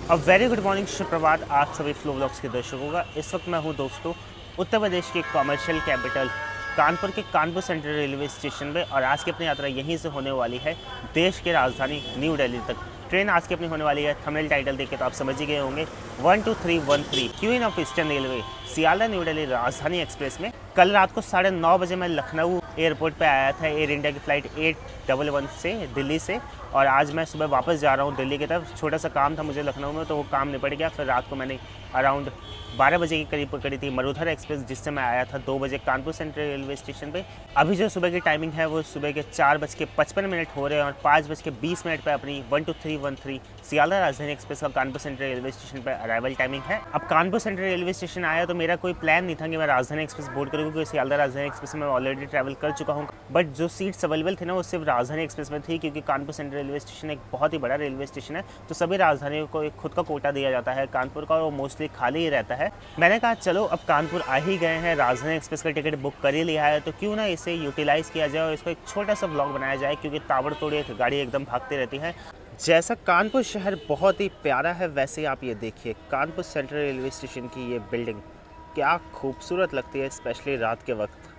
A very good morning, सुप्रभात आप सभी फ्लो ब्लॉग्स के दर्शकों का। इस वक्त मैं हूं दोस्तों उत्तर प्रदेश की कमर्शियल कैपिटल कानपुर के कानपुर सेंट्रल रेलवे स्टेशन पे, और आज की अपनी यात्रा यहीं से होने वाली है देश की राजधानी न्यू दिल्ली तक। ट्रेन आज की अपनी होने वाली है, थंबनेल टाइटल देख के तो आप समझ ही गए होंगे, 12313 queen of eastern railway Sealdah new Delhi राजधानी एक्सप्रेस में। कल रात को 9:30 बजे मैं लखनऊ एयरपोर्ट पे आया था एयर इंडिया की फ़्लाइट 811 से दिल्ली से, और आज मैं सुबह वापस जा रहा हूँ दिल्ली की तरफ। छोटा सा काम था मुझे लखनऊ में, तो वो काम निपट गया। फिर रात को मैंने अराउंड 12 बजे के करीब पकड़ी थी मरुधर एक्सप्रेस, जिससे मैं आया था 2 बजे कानपुर सेंट्रल रेलवे स्टेशन पे। अभी जो सुबह की टाइमिंग है वो सुबह के 4:55 हो रहे हैं, और 5:20 पर अपनी 12313 सियालदह राजधानी एक्सप्रेस का कानपुर सेंट्रल रेलवे स्टेशन पर अराइवल टाइमिंग है। अब कानपुर सेंट्रल रेलवे स्टेशन आया तो मेरा कोई प्लान नहीं था कि मैं राजधानी एक्सप्रेस बोर्ड करूँ, क्योंकि सियालदह राजधानी एक्सप्रेस में ऑलरेडी ट्रैवल कर चुका हूँ। बट जो सीट्स अवेलेबल थे ना वो सिर्फ राजधानी एक्सप्रेस में थी, क्योंकि कानपुर सेंट्रल रेलवे स्टेशन एक बहुत ही बड़ा रेलवे स्टेशन है, तो सभी राजधानियों को एक खुद का कोटा दिया जाता है कानपुर का, और वो मोस्टली खाली ही रहता है। मैंने कहा चलो अब कानपुर आ ही गए हैं, राजधानी एक्सप्रेस का टिकट बुक कर ही लिया है, तो क्यों ना इसे यूटिलाइज़ किया जाए और इसको एक छोटा सा ब्लॉग बनाया जाए, क्योंकि ताबड़तोड़ गाड़ी एकदम भागती रहती है। जैसा कानपुर शहर बहुत ही प्यारा है, वैसे ही आप ये देखिए कानपुर सेंट्रल रेलवे स्टेशन की ये बिल्डिंग क्या खूबसूरत लगती है, स्पेशली रात के वक्त।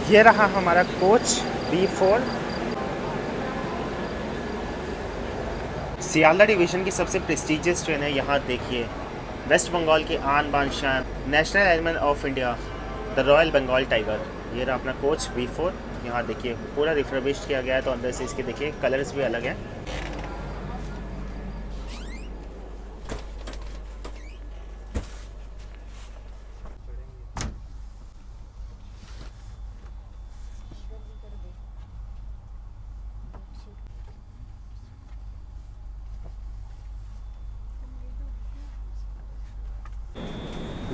ये रहा हमारा कोच B4। सियालदह डिवीज़न की सबसे प्रेस्टिजियस ट्रेन है। यहाँ देखिए वेस्ट बंगाल की आन बान शान, national animal of India, the royal Bengal tiger. ये रहा अपना कोच B4। यहाँ देखिए पूरा रिफर्बिश्ड किया गया है, तो अंदर से इसके देखिए कलर्स भी अलग हैं।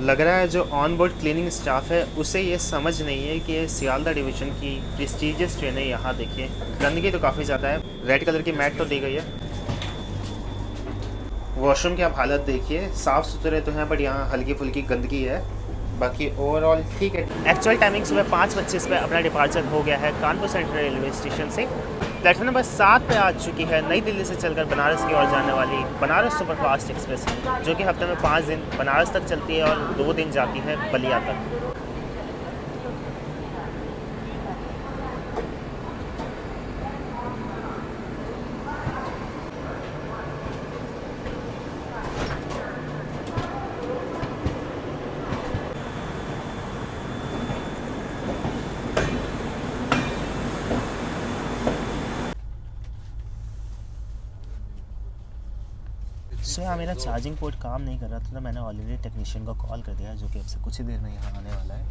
लग रहा है जो ऑन बोर्ड क्लीनिंग स्टाफ है उसे ये समझ नहीं है कि ये सियालदह डिवीज़न की प्रेस्टिजियस ट्रेन है। यहाँ देखिए गंदगी तो काफ़ी ज़्यादा है, रेड कलर की मैट तो दी गई है। वॉशरूम की आप हालत देखिए, साफ़ सुथरे तो हैं बट यहाँ हल्की फुल्की गंदगी है, बाकी ओवरऑल ठीक है। एक्चुअल टाइमिंग सुबह 5:25 पर अपना डिपार्चर हो गया है कानपुर सेंट्रल रेलवे स्टेशन से। प्लेटफॉर्म नंबर 7 पे आ चुकी है नई दिल्ली से चलकर बनारस की ओर जाने वाली बनारस सुपरफास्ट एक्सप्रेस, जो कि हफ्ते में 5 दिन बनारस तक चलती है और 2 दिन जाती है बलिया तक। सो यहाँ मेरा चार्जिंग पोर्ट काम नहीं कर रहा था, तो मैंने ऑलरेडी टेक्नीशियन को कॉल कर दिया, जो कि अब से कुछ ही देर में यहाँ आने वाला है।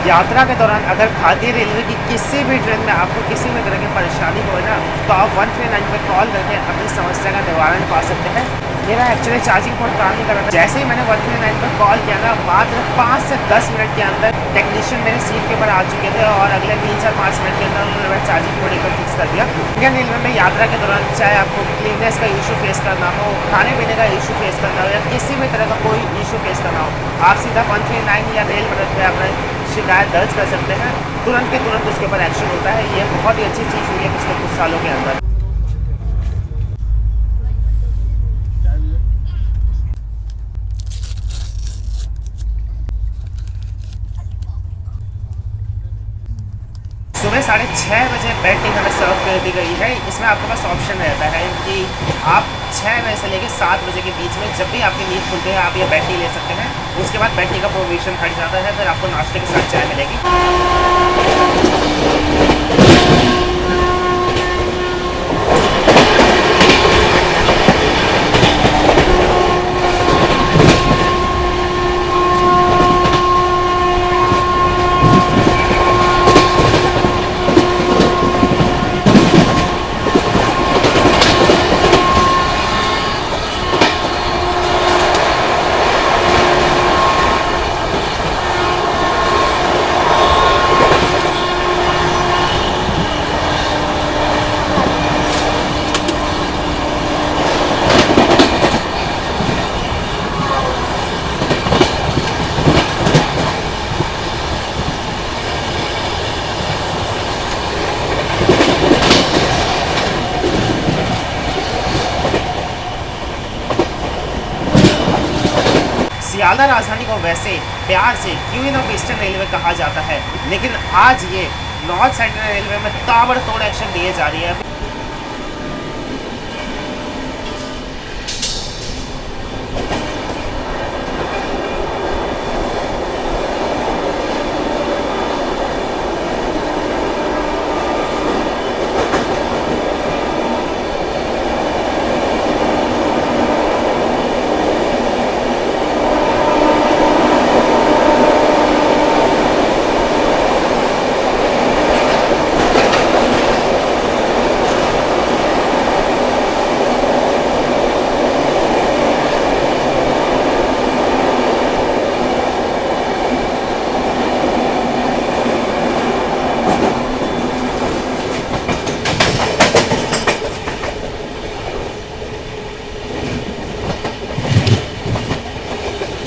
यात्रा के दौरान अगर भारतीय रेलवे की किसी भी ट्रेन में आपको किसी भी तरह की परेशानी हो ना, तो आप 139 पर कॉल करके अपनी समस्या का निवारण पा सकते हैं। मेरा एक्चुअली चार्जिंग पोर्ट काम नहीं कर रहा था। जैसे ही मैंने 139 पर कॉल किया ना, मात्र 5 से 10 मिनट के अंदर टेक्नीशियन मेरे सीट के ऊपर आ चुके थे, और अगले 3-4-5 मिनट के अंदर उन्होंने मेरा चार्जिंग पोर्ट एकदम फिक्स कर दिया। इंडियन रेलवे में यात्रा के दौरान चाहे आपको क्लीननेस का इशू फेस करना हो, खाने पीने का इशू फेस करना हो, या किसी भी तरह का कोई इशू फेस करना हो, आप सीधा 139 या रेल मदद पर अपना शिकायत दर्ज कर सकते हैं। तुरंत के तुरंत उसके ऊपर एक्शन होता है। ये बहुत ही अच्छी चीज़ हुई है पिछले कुछ सालों के अंदर। सुबह 6:30 बेड टी हमें सर्व कर दी गई है। इसमें आपके पास ऑप्शन रहता है कि आप 6 बजे से लेकर 7 बजे के बीच में जब भी आपकी नींद खुलती है आप ये बेड टी ले सकते हैं। उसके बाद बेड टी का प्रोविजन हट जाता है, फिर आपको नाश्ते के साथ चाय मिलेगी। सियालदह राजधानी को वैसे प्यार से क्वीन ऑफ ईस्टर्न रेलवे कहा जाता है, लेकिन आज ये नॉर्थ सेंट्रल रेलवे में ताबड़तोड़ एक्शन दिए जा रही है।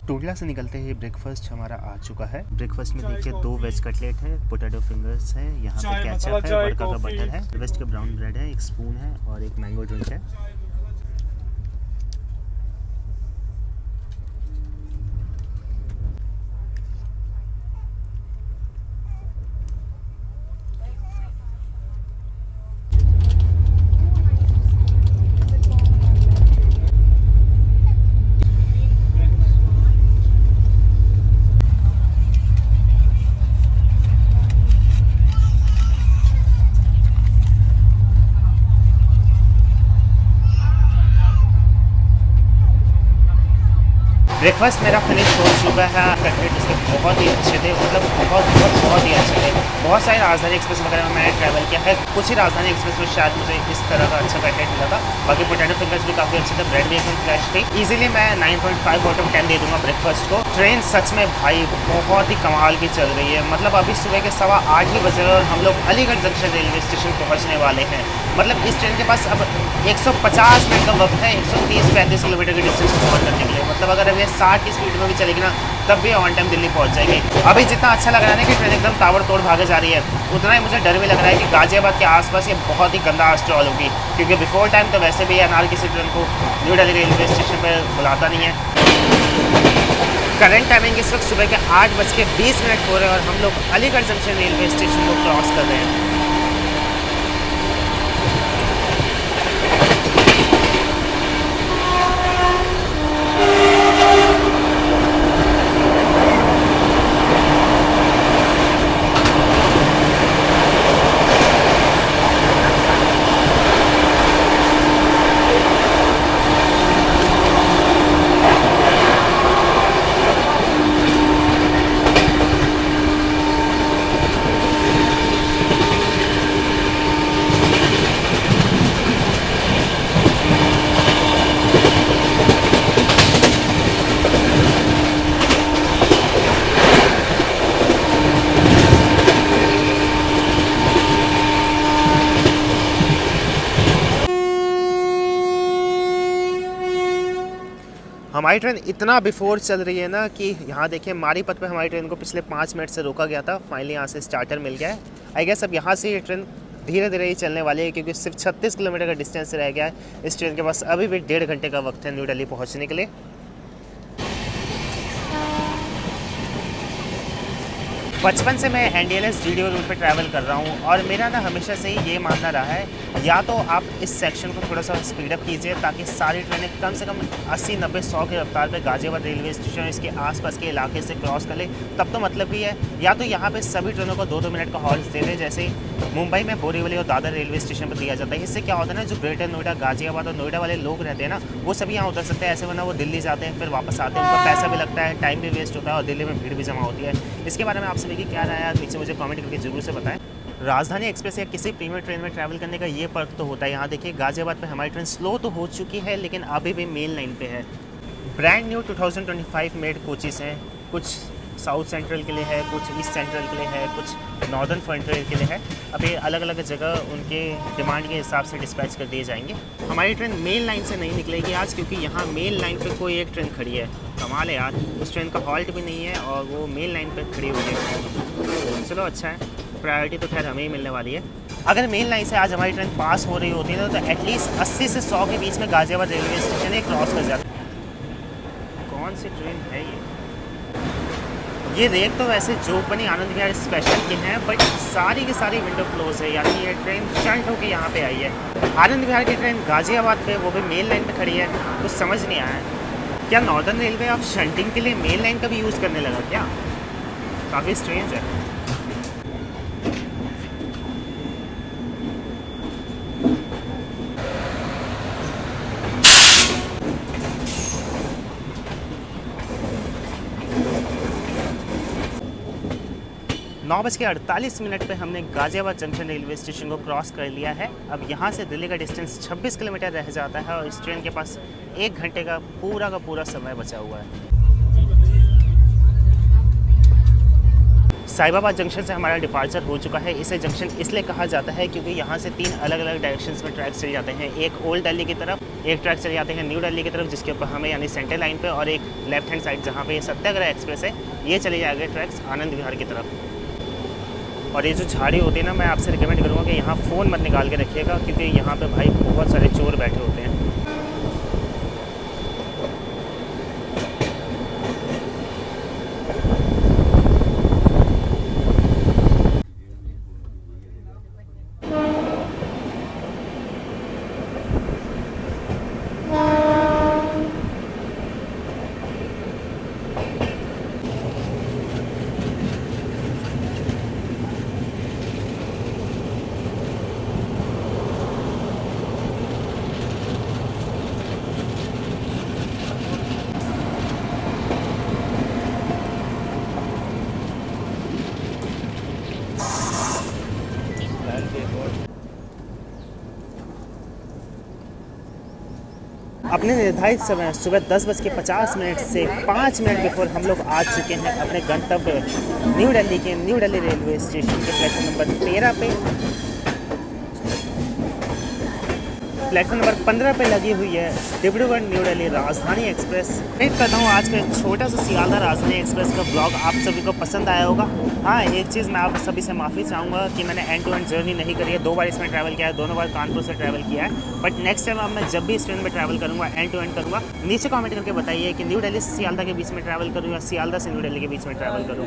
टूडला से निकलते ही ब्रेकफास्ट हमारा आ चुका है। ब्रेकफास्ट में देखिए 2 वेज कटलेट है, पोटैटो फिंगर्स है, यहाँ पे केचप है, वर्का का बटर है, वेस्ट का ब्राउन ब्रेड है, एक स्पून है और एक मैंगो ड्रिंक है। ब्रेकफास्ट मेरा फिनिश हो चुका है। कटलेट इसके बहुत ही अच्छे थे, मतलब बहुत ही अच्छे थे। बहुत सारे राजधानी एक्सप्रेस वगैरह में मैंने ट्रैवल किया है, कुछ ही राजधानी एक्सप्रेस में शायद मुझे इस तरह का अच्छा कटलेट मिला था। बाकी पोटैटो फिंगर्स भी काफ़ी अच्छे थे, ब्रेड भी एकदम फ्रेश थी। इजीली मैं 9.5 आउट ऑफ 10 दे दूंगा ब्रेकफास्ट को। ट्रेन सच में भाई बहुत ही कमाल की चल रही है। मतलब अभी सुबह के 8:15 ही बजे और हम लोग अलीगढ़ जंक्शन रेलवे स्टेशन पहुँचने वाले हैं। मतलब इस ट्रेन के पास अब 150 मिनट का वक्त है 130-35 किलोमीटर की डिस्टेंस को कवर करने के लिए। मतलब अगर अब ये 60 की स्पीड में भी चलेगी ना तब भी ऑन टाइम दिल्ली पहुंच जाएगी। अभी जितना अच्छा लग रहा है ना कि ट्रेन एकदम ताबड़तोड़ भागे जा रही है, उतना ही मुझे डर भी लग रहा है कि गाजियाबाद के आसपास ये बहुत ही गंदा स्टॉल होगी, क्योंकि बिफोर टाइम तो वैसे भी एनआर किसी ट्रेन को न्यू दिल्ली रेलवे स्टेशन पर बुलाता नहीं है। करंट टाइमिंग इस वक्त सुबह के 8:20 हो रहे हैं और हम लोग अलीगढ़ जंक्शन रेलवे स्टेशन को क्रॉस कर रहे हैं। हमारी ट्रेन इतना बिफोर चल रही है ना कि यहाँ देखिए मारीपत पे हमारी ट्रेन को पिछले 5 मिनट से रोका गया था। फाइनली यहाँ से स्टार्टर मिल गया है। आई गेस अब यहाँ से ये ट्रेन धीरे धीरे ही चलने वाली है, क्योंकि सिर्फ 36 किलोमीटर का डिस्टेंस रह गया है। इस ट्रेन के पास अभी भी 1.5 घंटे का वक्त है न्यू दिल्ली पहुँचने के लिए। बचपन से मैं NDLS GDO रूट पे ट्रैवल कर रहा हूँ और मेरा ना हमेशा से ही ये मानना रहा है, या तो आप इस सेक्शन को थोड़ा सा स्पीड अप कीजिए ताकि सारी ट्रेनें कम से कम 80, 90, 100 की रफ्तार पे गाज़ियाबाद रेलवे स्टेशन और इसके आसपास के इलाके से क्रॉस कर ले, तब तो मतलब भी है। या तो यहाँ पे सभी ट्रेनों को 2-2 मिनट का हॉल्ट दे दें, जैसे मुंबई में बोरीवली और दादर रेलवे स्टेशन पर दिया जाता है। इससे क्या होता है ना, जो ग्रेटर नोएडा, गाज़ियाबाद और नोएडा वाले लोग रहते हैं ना, वो सभी यहाँ उतर सकते हैं। ऐसे वरना वो दिल्ली जाते हैं, फिर वापस आते हैं, उनका पैसा भी लगता है, टाइम भी वेस्ट होता है और दिल्ली में भीड़ भी जमा होती है। इसके बारे में आप सभी की क्या राय है, नीचे मुझे कमेंट करके जरूर से बताएं। राजधानी एक्सप्रेस या किसी प्रीमियर ट्रेन में ट्रैवल करने का ये पर्क तो होता है। यहाँ देखिए गाज़ियाबाद पे हमारी ट्रेन स्लो तो हो चुकी है, लेकिन अभी भी मेन लाइन पे है। ब्रांड न्यू 2025 मेड कोचेस हैं, कुछ साउथ सेंट्रल के लिए है, कुछ ईस्ट सेंट्रल के लिए है, कुछ नॉर्दर्न फ्रंटियर के लिए है। अभी अलग अलग जगह उनके डिमांड के हिसाब से डिस्पैच कर दिए जाएंगे। हमारी ट्रेन मेन लाइन से नहीं निकलेगी आज, क्योंकि यहाँ मेन लाइन पे कोई एक ट्रेन खड़ी है। कमाल है यार, उस ट्रेन का हॉल्ट भी नहीं है और वो मेन लाइन पे खड़ी हुई है। चलो अच्छा है, प्रायोरिटी तो खैर हमें ही मिलने वाली है। अगर मेन लाइन से आज हमारी ट्रेन पास हो रही होती है तो एटलीस्ट 80 से 100 के बीच में गाज़ियाबाद रेलवे स्टेशन ही क्रॉस कर जाती। कौन सी ट्रेन है ये रेक तो वैसे जोक बनी आनंद विहार स्पेशल की है, बट सारी की सारी विंडो क्लोज है, यानी ये ट्रेन शंट होकर यहाँ पे आई है। आनंद विहार की ट्रेन गाज़ियाबाद पे, वो भी मेन लाइन पे खड़ी है। कुछ समझ नहीं आया है, क्या नॉर्दर्न रेलवे अब शंटिंग के लिए मेन लाइन का भी यूज़ करने लगा क्या? काफ़ी स्ट्रेंज है। 9:48 पे हमने गाज़ियाबाद जंक्शन रेलवे स्टेशन को क्रॉस कर लिया है। अब यहाँ से दिल्ली का डिस्टेंस 26 किलोमीटर रह जाता है और इस ट्रेन के पास 1 घंटे का पूरा समय बचा हुआ है। साहिबाबाद जंक्शन से हमारा डिपार्चर हो चुका है। इसे जंक्शन इसलिए कहा जाता है क्योंकि यहाँ से 3 अलग अलग डायरेक्शंस में ट्रैक्स चले जाते हैं। एक ओल्ड दिल्ली की तरफ, एक ट्रैक चले जाते हैं न्यू दिल्ली की तरफ जिसके ऊपर हमें यानी सेंट्रल लाइन पे, और एक लेफ्ट हैंड साइड जहाँ पे ये सत्याग्रह एक्सप्रेस है, ये चले जाएंगे ट्रैक्स आनंद विहार की तरफ। और ये जो झाड़ी होती है ना, मैं आपसे रिकमेंड करूँगा कि यहाँ फ़ोन मत निकाल के रखिएगा, क्योंकि यहाँ पे भाई बहुत सारे चोर बैठे होते हैं। अपने निर्धारित समय सुबह 10:50 से 5 मिनट बिफोर हम लोग आ चुके हैं अपने गंतव्य न्यू दिल्ली रेलवे स्टेशन के प्लेटफॉर्म नंबर 13 पे। प्लेटफॉर्म नंबर 15 पे लगी हुई है डिब्रूगढ़ न्यू दिल्ली राजधानी एक्सप्रेस। उम्मीद करता हूँ आज का छोटा सा सियालदह राजधानी एक्सप्रेस का ब्लॉग आप सभी को पसंद आया होगा। हाँ, एक चीज़ मैं आप सभी से माफ़ी चाहूँगा कि मैंने एंड टू एंड जर्नी नहीं करी है। 2 बार इसमें ट्रैवल किया है, दोनों बार कानपुर से ट्रैवल किया है। बट नेक्स्ट टाइम अब मैं जब भी इस ट्रेन में ट्रैवल करूँगा एंड टू एंड करूँगा। नीचे कमेंट करके बताइए कि न्यू दिल्ली से सियालदह के बीच में ट्रैवल करूँ या सियालदह से न्यू दिल्ली के बीच में ट्रैवल करूँ।